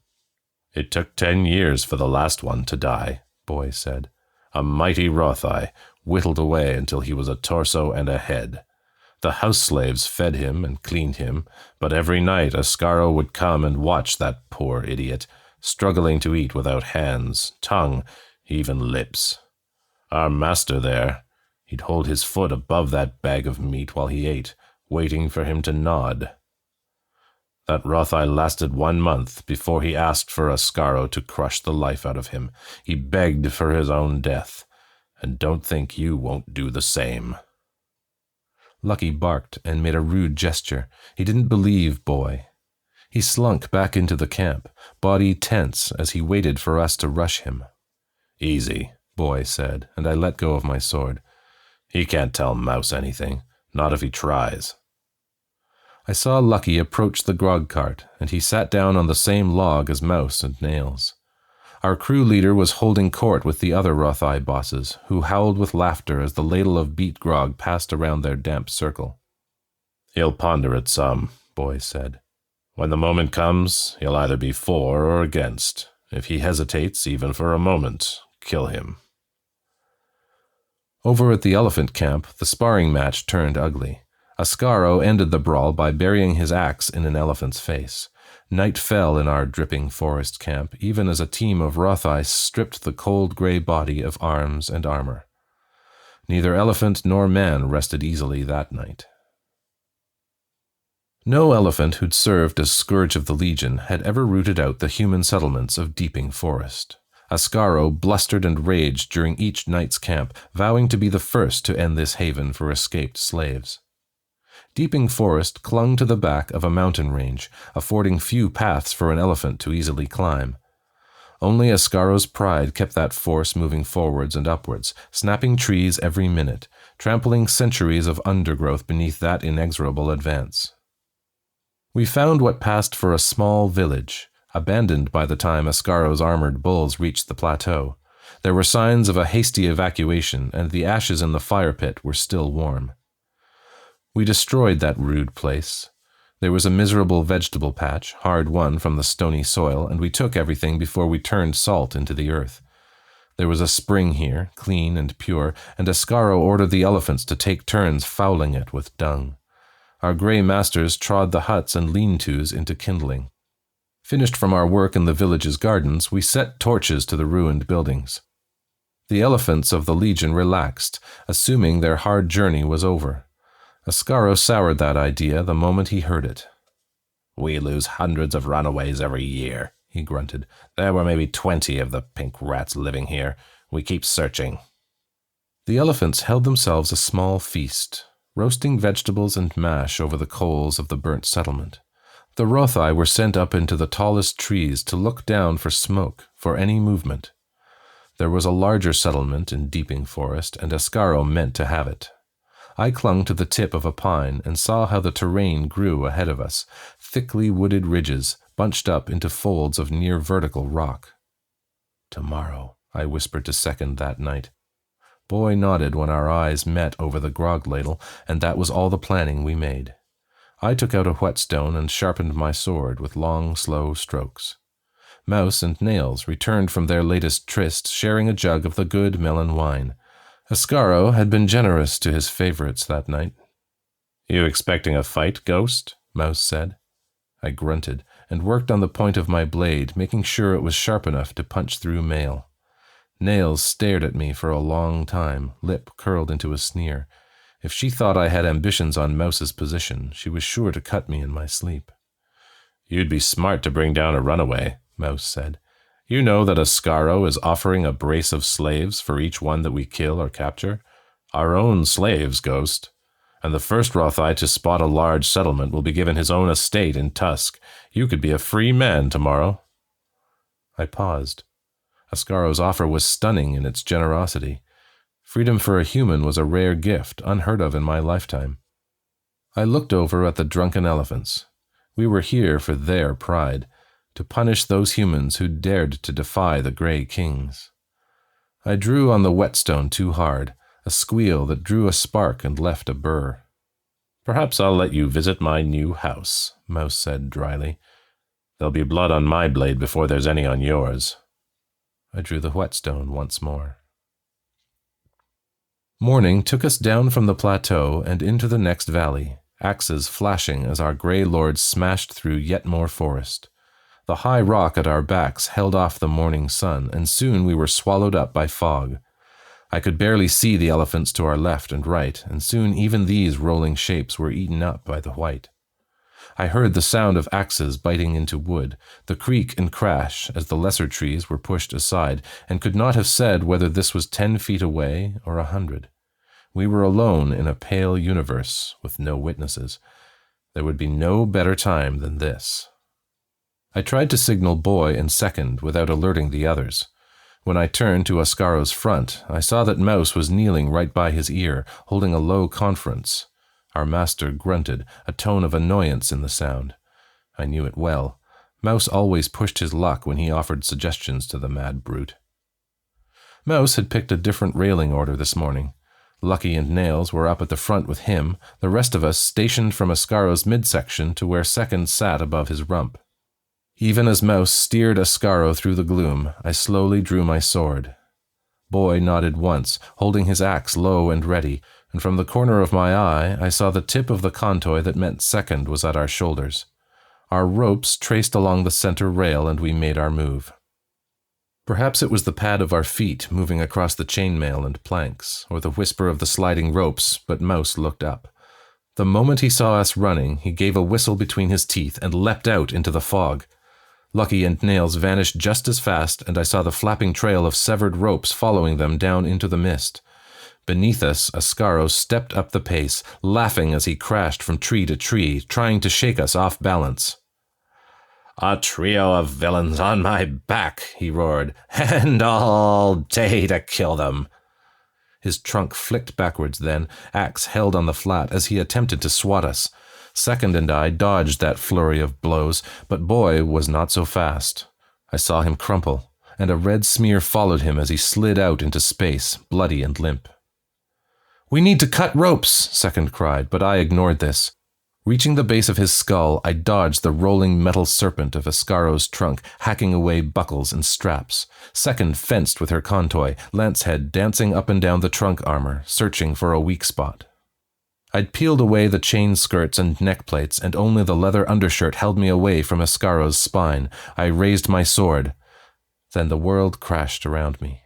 "It took 10 years for the last one to die," Boy said. "A mighty Rothai, whittled away until he was a torso and a head. The house slaves fed him and cleaned him, but every night Ascaro would come and watch that poor idiot, struggling to eat without hands, tongue, even lips. Our master there, he'd hold his foot above that bag of meat while he ate, waiting for him to nod. That Rothai lasted 1 month before he asked for Ascaro to crush the life out of him. He begged for his own death, and don't think you won't do the same." Lucky barked and made a rude gesture. He didn't believe Boy. He slunk back into the camp, body tense as he waited for us to rush him. "Easy," Boy said, and I let go of my sword. "He can't tell Mouse anything, not if he tries." I saw Lucky approach the grog cart, and he sat down on the same log as Mouse and Nails. Our crew leader was holding court with the other Rothai bosses, who howled with laughter as the ladle of beet grog passed around their damp circle. "He'll ponder it some," Boy said. "When the moment comes, he'll either be for or against. If he hesitates even for a moment, kill him." Over at the elephant camp, the sparring match turned ugly. Ascaro ended the brawl by burying his axe in an elephant's face. Night fell in our dripping forest camp, even as a team of Rothai stripped the cold gray body of arms and armor. Neither elephant nor man rested easily that night. No elephant who'd served as Scourge of the Legion had ever rooted out the human settlements of Deeping Forest. Ascaro blustered and raged during each night's camp, vowing to be the first to end this haven for escaped slaves. Deeping Forest clung to the back of a mountain range, affording few paths for an elephant to easily climb. Only Ascaro's pride kept that force moving forwards and upwards, snapping trees every minute, trampling centuries of undergrowth beneath that inexorable advance. We found what passed for a small village, abandoned by the time Ascaro's armored bulls reached the plateau. There were signs of a hasty evacuation, and the ashes in the fire pit were still warm. We destroyed that rude place. There was a miserable vegetable patch, hard won from the stony soil, and we took everything before we turned salt into the earth. There was a spring here, clean and pure, and Ascaro ordered the elephants to take turns fouling it with dung. Our grey masters trod the huts and lean-tos into kindling. Finished from our work in the village's gardens, we set torches to the ruined buildings. The elephants of the Legion relaxed, assuming their hard journey was over. Ascaro soured that idea the moment he heard it. "We lose hundreds of runaways every year," he grunted. "There were maybe 20 of the pink rats living here. We keep searching." The elephants held themselves a small feast, roasting vegetables and mash over the coals of the burnt settlement. The Rothai were sent up into the tallest trees to look down for smoke, for any movement. There was a larger settlement in Deeping Forest, and Ascaro meant to have it. I clung to the tip of a pine and saw how the terrain grew ahead of us, thickly wooded ridges, bunched up into folds of near-vertical rock. "Tomorrow," I whispered to Second that night. Boy nodded when our eyes met over the grog ladle, and that was all the planning we made. I took out a whetstone and sharpened my sword with long, slow strokes. Mouse and Nails returned from their latest tryst, sharing a jug of the good melon wine. Ascaro had been generous to his favorites that night. "You expecting a fight, Ghost?" Mouse said. I grunted and worked on the point of my blade, making sure it was sharp enough to punch through mail. Nails stared at me for a long time, lip curled into a sneer. If she thought I had ambitions on Mouse's position, she was sure to cut me in my sleep. "You'd be smart to bring down a runaway," Mouse said. "You know that Ascaro is offering a brace of slaves for each one that we kill or capture. Our own slaves, Ghost. And the first Rothai to spot a large settlement will be given his own estate in Tusk. You could be a free man tomorrow." I paused. Ascaro's offer was stunning in its generosity. Freedom for a human was a rare gift, unheard of in my lifetime. I looked over at the drunken elephants. We were here for their pride, to punish those humans who dared to defy the Grey Kings. I drew on the whetstone too hard, a squeal that drew a spark and left a burr. "Perhaps I'll let you visit my new house," Mouse said dryly. "There'll be blood on my blade before there's any on yours." I drew the whetstone once more. Morning took us down from the plateau and into the next valley, axes flashing as our grey lords smashed through yet more forest. The high rock at our backs held off the morning sun, and soon we were swallowed up by fog. I could barely see the elephants to our left and right, and soon even these rolling shapes were eaten up by the white. I heard the sound of axes biting into wood, the creak and crash as the lesser trees were pushed aside, and could not have said whether this was 10 feet away or 100. We were alone in a pale universe, with no witnesses. There would be no better time than this. I tried to signal Boy and Second without alerting the others. When I turned to Ascaro's front, I saw that Mouse was kneeling right by his ear, holding a low conference. Our master grunted, a tone of annoyance in the sound. I knew it well. Mouse always pushed his luck when he offered suggestions to the mad brute. Mouse had picked a different railing order this morning. Lucky and Nails were up at the front with him, the rest of us stationed from Ascaro's midsection to where Second sat above his rump. Even as Mouse steered Ascaro through the gloom, I slowly drew my sword. Boy nodded once, holding his axe low and ready, and from the corner of my eye I saw the tip of the contoy that meant Second was at our shoulders. Our ropes traced along the center rail, and we made our move. Perhaps it was the pad of our feet moving across the chainmail and planks, or the whisper of the sliding ropes, but Mouse looked up. The moment he saw us running, he gave a whistle between his teeth and leapt out into the fog. Lucky and Nails vanished just as fast, and I saw the flapping trail of severed ropes following them down into the mist. Beneath us, Ascaro stepped up the pace, laughing as he crashed from tree to tree, trying to shake us off balance. "A trio of villains on my back," he roared, "and all day to kill them." His trunk flicked backwards then, axe held on the flat as he attempted to swat us. Second and I dodged that flurry of blows, but Boy was not so fast. I saw him crumple, and a red smear followed him as he slid out into space, bloody and limp. "We need to cut ropes," Second cried, but I ignored this. Reaching the base of his skull, I dodged the rolling metal serpent of Ascaro's trunk, hacking away buckles and straps. Second fenced with her contoy, Lancehead dancing up and down the trunk armor, searching for a weak spot. I'd peeled away the chain skirts and neck plates, and only the leather undershirt held me away from Ascaro's spine. I raised my sword. Then the world crashed around me.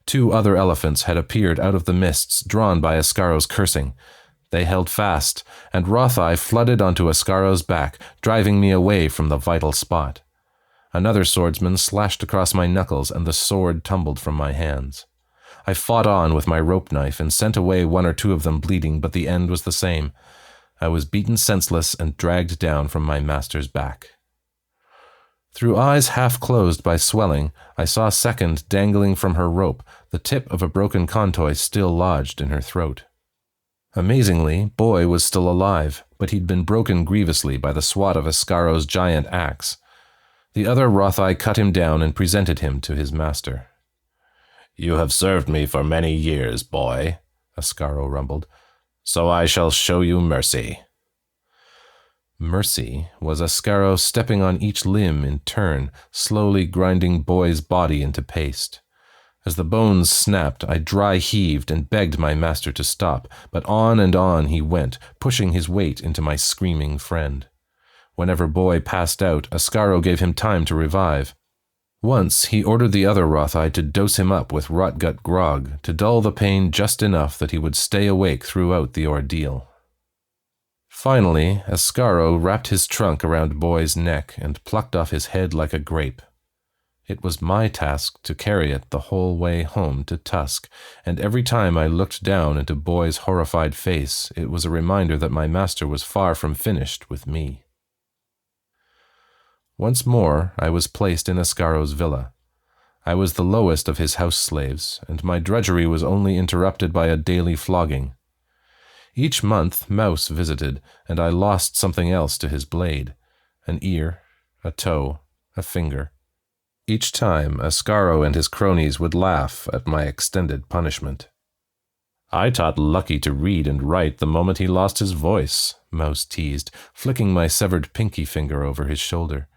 2 other elephants had appeared out of the mists, drawn by Ascaro's cursing. They held fast, and Rothai flooded onto Ascaro's back, driving me away from the vital spot. Another swordsman slashed across my knuckles, and the sword tumbled from my hands. I fought on with my rope knife and sent away 1 or 2 of them bleeding, but the end was the same. I was beaten senseless and dragged down from my master's back. Through eyes half closed by swelling, I saw Second dangling from her rope, the tip of a broken contoy still lodged in her throat. Amazingly, Boy was still alive, but he'd been broken grievously by the swat of Ascaro's giant axe. The other Rothai cut him down and presented him to his master. "You have served me for many years, Boy," Ascaro rumbled, "so I shall show you mercy." Mercy was Ascaro stepping on each limb in turn, slowly grinding Boy's body into paste. As the bones snapped, I dry heaved and begged my master to stop, but on and on he went, pushing his weight into my screaming friend. Whenever Boy passed out, Ascaro gave him time to revive. Once he ordered the other Rothai to dose him up with rotgut grog, to dull the pain just enough that he would stay awake throughout the ordeal. Finally, Ascaro wrapped his trunk around Boy's neck and plucked off his head like a grape. It was my task to carry it the whole way home to Tusk, and every time I looked down into Boy's horrified face, it was a reminder that my master was far from finished with me. Once more, I was placed in Ascaro's villa. I was the lowest of his house slaves, and my drudgery was only interrupted by a daily flogging. Each month, Mouse visited, and I lost something else to his blade: an ear, a toe, a finger. Each time, Ascaro and his cronies would laugh at my extended punishment. "I taught Lucky to read and write the moment he lost his voice," Mouse teased, flicking my severed pinky finger over his shoulder.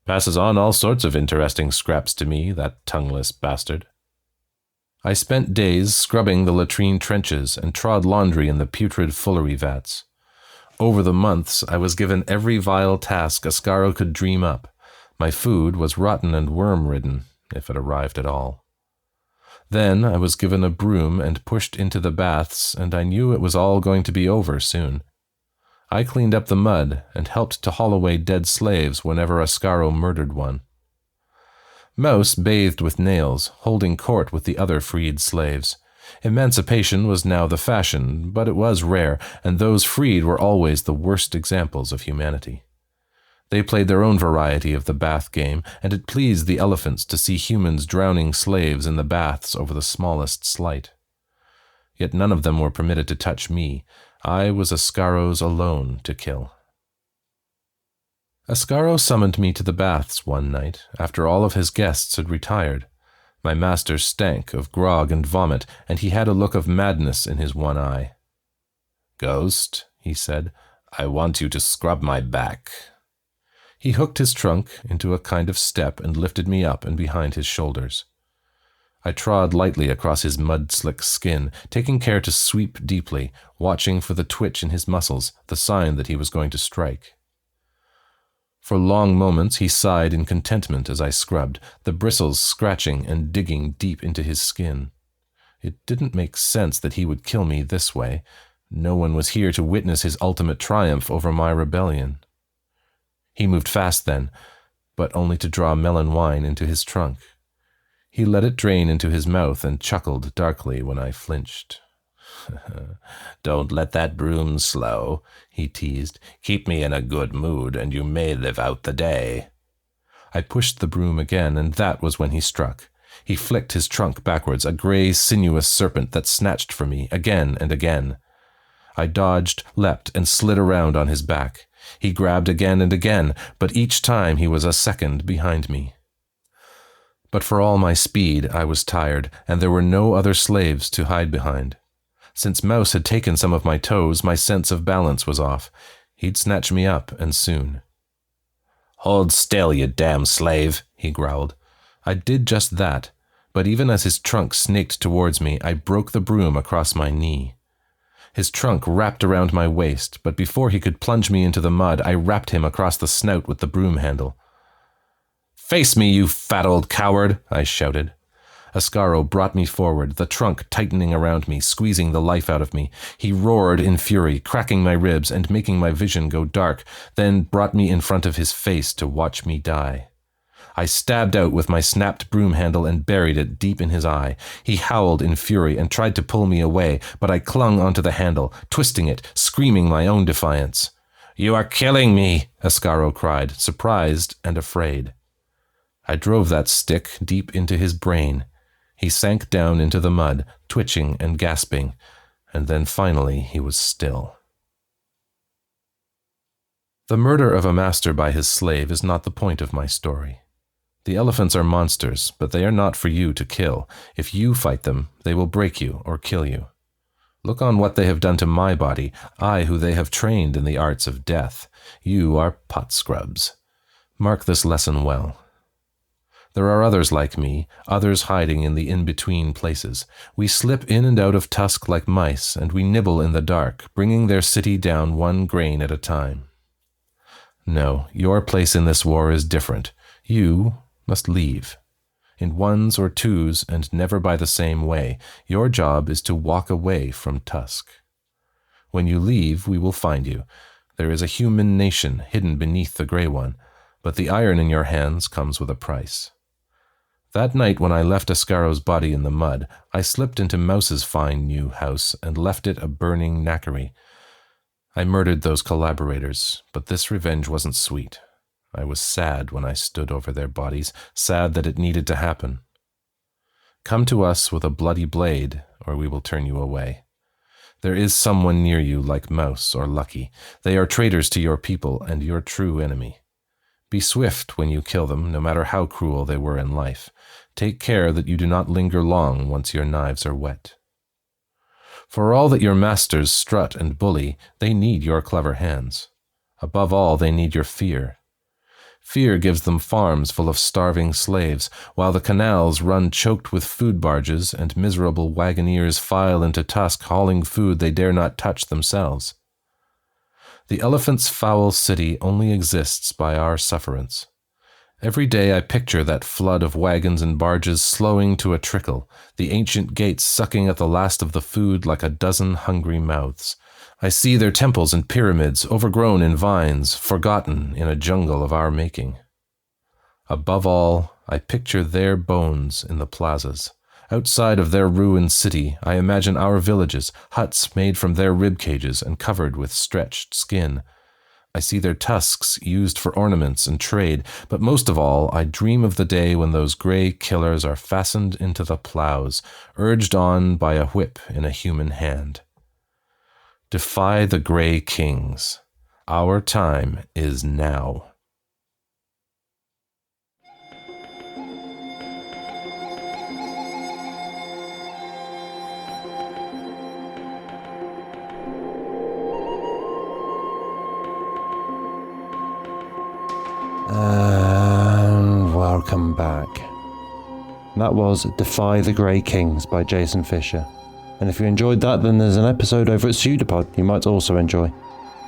"Passes on all sorts of interesting scraps to me, that tongueless bastard." I spent days scrubbing the latrine trenches and trod laundry in the putrid fullery vats. Over the months, I was given every vile task Ascaro could dream up. My food was rotten and worm-ridden, if it arrived at all. Then I was given a broom and pushed into the baths, and I knew it was all going to be over soon. I cleaned up the mud and helped to haul away dead slaves whenever Ascaro murdered one. Mouse bathed with nails, holding court with the other freed slaves. Emancipation was now the fashion, but it was rare, and those freed were always the worst examples of humanity. They played their own variety of the bath game, and it pleased the elephants to see humans drowning slaves in the baths over the smallest slight. Yet none of them were permitted to touch me. I was Ascaro's alone to kill. Ascaro summoned me to the baths one night, after all of his guests had retired. My master stank of grog and vomit, and he had a look of madness in his one eye. "Ghost," he said, "I want you to scrub my back." He hooked his trunk into a kind of step and lifted me up and behind his shoulders. I trod lightly across his mud-slick skin, taking care to sweep deeply, watching for the twitch in his muscles, the sign that he was going to strike. For long moments he sighed in contentment as I scrubbed, the bristles scratching and digging deep into his skin. It didn't make sense that he would kill me this way. No one was here to witness his ultimate triumph over my rebellion. He moved fast then, but only to draw melon wine into his trunk. He let it drain into his mouth and chuckled darkly when I flinched. "Don't let that broom slow," he teased. "Keep me in a good mood, and you may live out the day." I pushed the broom again, and that was when he struck. He flicked his trunk backwards, a gray, sinuous serpent that snatched for me again and again. I dodged, leapt, and slid around on his back. He grabbed again and again, but each time he was a second behind me. But for all my speed, I was tired, and there were no other slaves to hide behind. Since Mouse had taken some of my toes, my sense of balance was off. He'd snatch me up, and soon. "Hold still, you damn slave," he growled. I did just that, but even as his trunk snaked towards me, I broke the broom across my knee. His trunk wrapped around my waist, but before he could plunge me into the mud, I rapped him across the snout with the broom handle. "Face me, you fat old coward," I shouted. Ascaro brought me forward, the trunk tightening around me, squeezing the life out of me. He roared in fury, cracking my ribs and making my vision go dark, then brought me in front of his face to watch me die. I stabbed out with my snapped broom handle and buried it deep in his eye. He howled in fury and tried to pull me away, but I clung onto the handle, twisting it, screaming my own defiance. "You are killing me," Ascaro cried, surprised and afraid. I drove that stick deep into his brain. He sank down into the mud, twitching and gasping, and then finally he was still. The murder of a master by his slave is not the point of my story. The elephants are monsters, but they are not for you to kill. If you fight them, they will break you or kill you. Look on what they have done to my body, I who they have trained in the arts of death. You are pot scrubs. Mark this lesson well. There are others like me, others hiding in the in-between places. We slip in and out of tusk like mice, and we nibble in the dark, bringing their city down one grain at a time. No, your place in this war is different. You must leave. In ones or twos, and never by the same way. Your job is to walk away from tusk. When you leave, we will find you. There is a human nation hidden beneath the gray one, but the iron in your hands comes with a price. That night when I left Ascaro's body in the mud, I slipped into Mouse's fine new house and left it a burning knackery. I murdered those collaborators, but this revenge wasn't sweet. I was sad when I stood over their bodies, sad that it needed to happen. Come to us with a bloody blade, or we will turn you away. There is someone near you like Mouse or Lucky. They are traitors to your people and your true enemy. Be swift when you kill them, no matter how cruel they were in life. Take care that you do not linger long once your knives are wet. For all that your masters strut and bully, they need your clever hands. Above all, they need your fear. Fear gives them farms full of starving slaves, while the canals run choked with food barges and miserable wagoneers file into Tusk hauling food they dare not touch themselves. The elephant's foul city only exists by our sufferance. Every day I picture that flood of wagons and barges slowing to a trickle, the ancient gates sucking at the last of the food like a dozen hungry mouths. I see their temples and pyramids overgrown in vines, forgotten in a jungle of our making. Above all, I picture their bones in the plazas. Outside of their ruined city, I imagine our villages, huts made from their rib cages and covered with stretched skin. I see their tusks used for ornaments and trade, but most of all, I dream of the day when those gray killers are fastened into the plows, urged on by a whip in a human hand. Defy the gray kings. Our time is now. And welcome back. That was Defy the Grey Kings by Jason Fisher. And if you enjoyed that, then there's an episode over at Pseudopod you might also enjoy.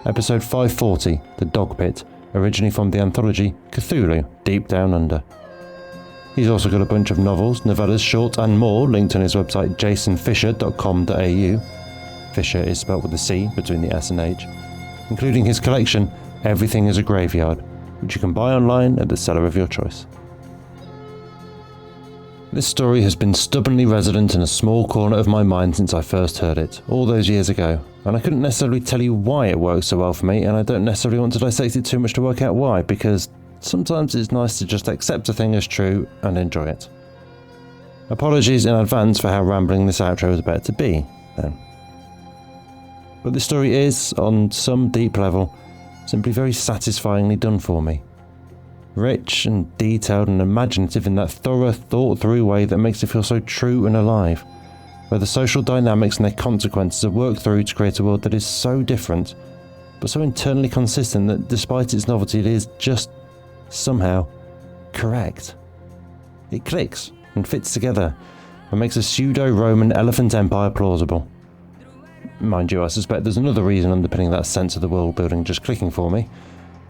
Episode 540, The Dog Pit, originally from the anthology Cthulhu, Deep Down Under. He's also got a bunch of novels, novellas, shorts and more linked on his website jasonfisher.com.au. Fisher is spelled with a C between the S and H, including his collection Everything is a Graveyard, which you can buy online at the seller of your choice. This story has been stubbornly resident in a small corner of my mind since I first heard it, all those years ago, and I couldn't necessarily tell you why it works so well for me, and I don't necessarily want to dissect it too much to work out why, because sometimes it's nice to just accept a thing as true and enjoy it. Apologies in advance for how rambling this outro is about to be, then. But this story is, on some deep level, simply very satisfyingly done for me. Rich and detailed and imaginative in that thorough, thought-through way that makes it feel so true and alive. where the social dynamics and their consequences are worked through to create a world that is so different, but so internally consistent that despite its novelty, it is just somehow correct. It clicks and fits together and makes a pseudo-Roman elephant empire plausible. Mind you, I suspect there's another reason underpinning that sense of the world building just clicking for me.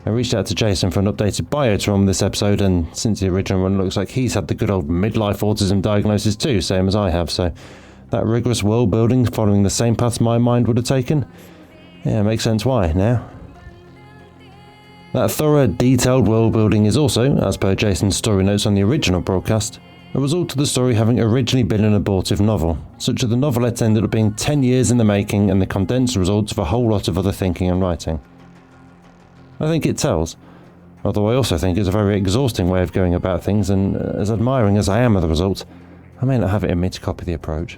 I reached out to Jason for an updated bio to run this episode, and since the original one, looks like he's had the good old midlife autism diagnosis too, same as I have, so that rigorous world building following the same paths my mind would have taken, yeah, makes sense why now. That thorough, detailed world building is also, as per Jason's story notes on the original broadcast, a result of the story having originally been an abortive novel, such that the novelette ended up being 10 years in the making and the condensed results of a whole lot of other thinking and writing. I think it tells, although I also think it's a very exhausting way of going about things, and as admiring as I am of the result, I may not have it in me to copy the approach.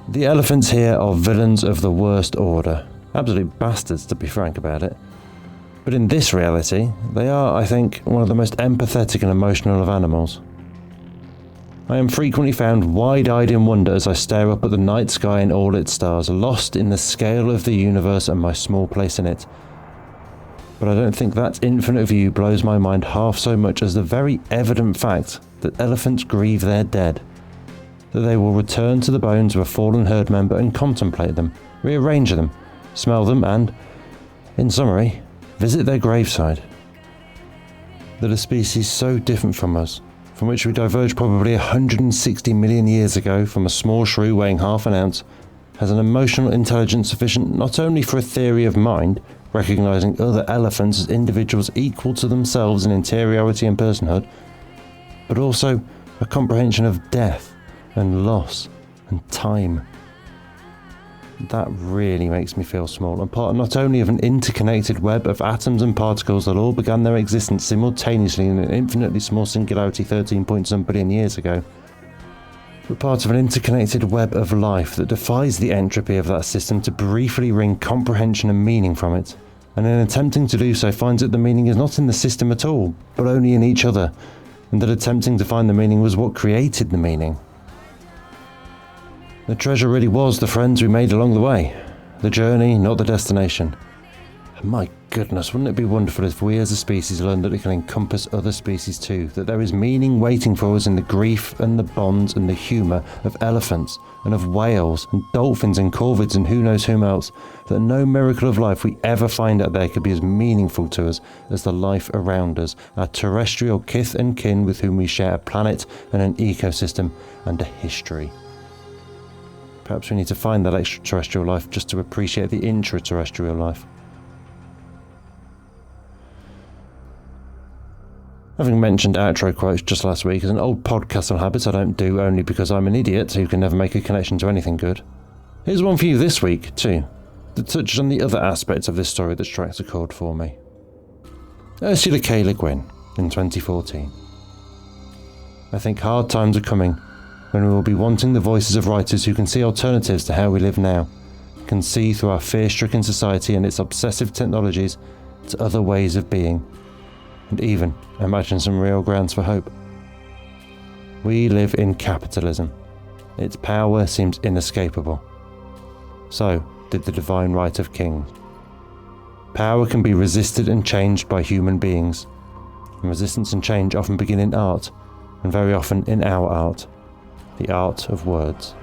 The elephants here are villains of the worst order, absolute bastards to be frank about it. But in this reality, they are, I think, one of the most empathetic and emotional of animals. I am frequently found wide-eyed in wonder as I stare up at the night sky and all its stars, lost in the scale of the universe and my small place in it. But I don't think that infinite view blows my mind half so much as the very evident fact that elephants grieve their dead, that they will return to the bones of a fallen herd member and contemplate them, rearrange them, smell them and, in summary, visit their graveside. That a species so different from us, from which we diverged probably 160 million years ago from a small shrew weighing half an ounce, has an emotional intelligence sufficient not only for a theory of mind, recognising other elephants as individuals equal to themselves in interiority and personhood, but also a comprehension of death and loss and time. That really makes me feel small and part not only of an interconnected web of atoms and particles that all began their existence simultaneously in an infinitely small singularity 13-point-some billion years ago, but part of an interconnected web of life that defies the entropy of that system to briefly wring comprehension and meaning from it, and in attempting to do so finds that the meaning is not in the system at all, but only in each other, and that attempting to find the meaning was what created the meaning. The treasure really was the friends we made along the way, the journey, not the destination. And my goodness, wouldn't it be wonderful if we as a species learned that it can encompass other species too, that there is meaning waiting for us in the grief and the bonds and the humour of elephants and of whales and dolphins and corvids and who knows whom else, that no miracle of life we ever find out there could be as meaningful to us as the life around us, our terrestrial kith and kin with whom we share a planet and an ecosystem and a history. Perhaps we need to find that extraterrestrial life just to appreciate the intraterrestrial life. Having mentioned outro quotes just last week is an old PodCastle habit I don't do only because I'm an idiot who can never make a connection to anything good. Here's one for you this week, too, that touches on the other aspects of this story that strikes a chord for me. Ursula K. Le Guin, in 2014. I think hard times are coming, when we will be wanting the voices of writers who can see alternatives to how we live now, can see through our fear-stricken society and its obsessive technologies to other ways of being, and even imagine some real grounds for hope. We live in capitalism. Its power seems inescapable. So did the divine right of kings. Power can be resisted and changed by human beings, and resistance and change often begin in art, and very often in our art. The art of words.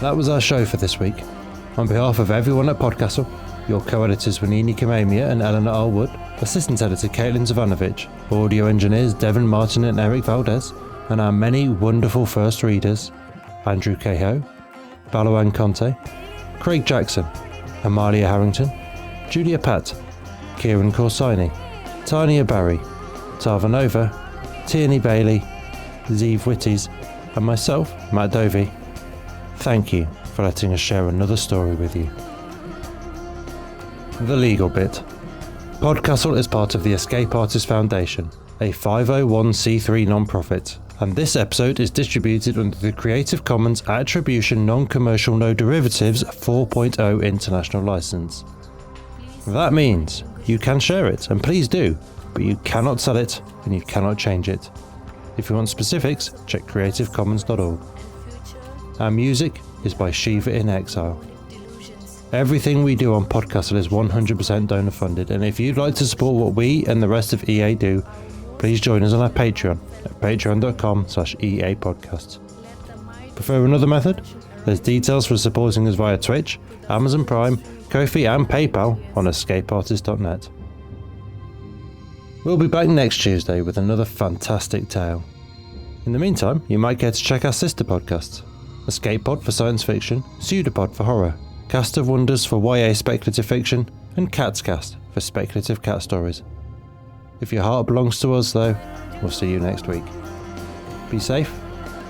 That was our show for this week. On behalf of everyone at PodCastle, your co-editors Vanini Kamamia and Eleanor R. Wood, assistant editor Caitlin Zavanovich, audio engineers Devon Martin and Eric Valdes, and our many wonderful first readers, Andrew Cahill, Balawan Conte, Craig Jackson, Amalia Harrington, Julia Patt, Kieran Corsini, Tania Barry, Tarvanova, Tierney Bailey, Zeev Witties, and myself, Matt Dovey. Thank you for letting us share another story with you. The legal bit. PodCastle is part of the Escape Artists Foundation, a 501c3 non-profit, and this episode is distributed under the Creative Commons Attribution Non-Commercial No Derivatives 4.0 International License. That means you can share it, and please do, but you cannot sell it and you cannot change it. If you want specifics, check creativecommons.org. Our music is by Shiva in Exile. Everything we do on PodCastle is 100% donor funded, and if you'd like to support what we and the rest of EA do, please join us on our Patreon at patreon.com/EA Podcasts. Prefer another method? There's details for supporting us via Twitch, Amazon Prime, Ko-fi and PayPal on escapeartist.net. We'll be back next Tuesday with another fantastic tale. In the meantime, you might get to check our sister podcasts: Escape Pod for science fiction, Pseudopod for horror, Cast of Wonders for YA speculative fiction, and Cat's Cast for speculative cat stories. If your heart belongs to us though, we'll see you next week. Be safe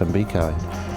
and be kind.